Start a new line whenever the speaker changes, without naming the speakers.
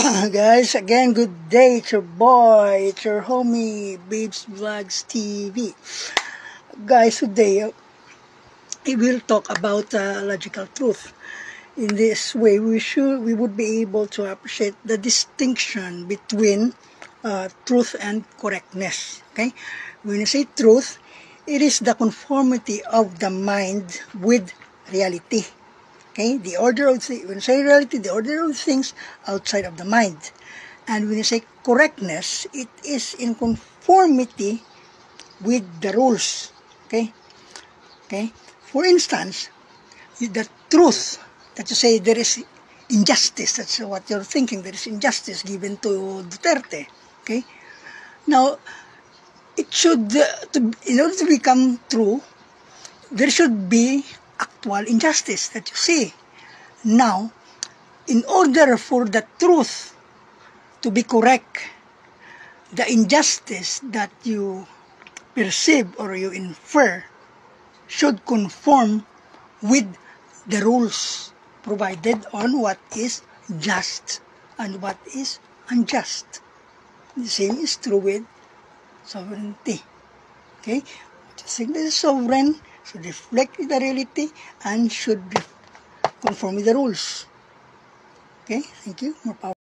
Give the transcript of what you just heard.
Guys, again, good day. It's your boy, it's your homie, Babes Vlogs TV. Guys, today we will talk about logical truth. In this way, we would be able to appreciate the distinction between truth and correctness. Okay, when you say truth, it is the conformity of the mind with reality. Okay, the order of when you say reality, the order of things outside of the mind. And when you say correctness, it is in conformity with the rules. Okay? Okay? For instance, the truth that you say there is injustice, that's what you're thinking, there is injustice given to Duterte. Okay? Now, it should, in order to become true, there should be actual injustice that you see. Now, in order for the truth to be correct, the injustice that you perceive or you infer should conform with the rules provided on what is just and what is unjust. The same is true with sovereignty. Okay? What you think is sovereign should reflect the reality and should conform with the rules. Okay? Thank you. More power.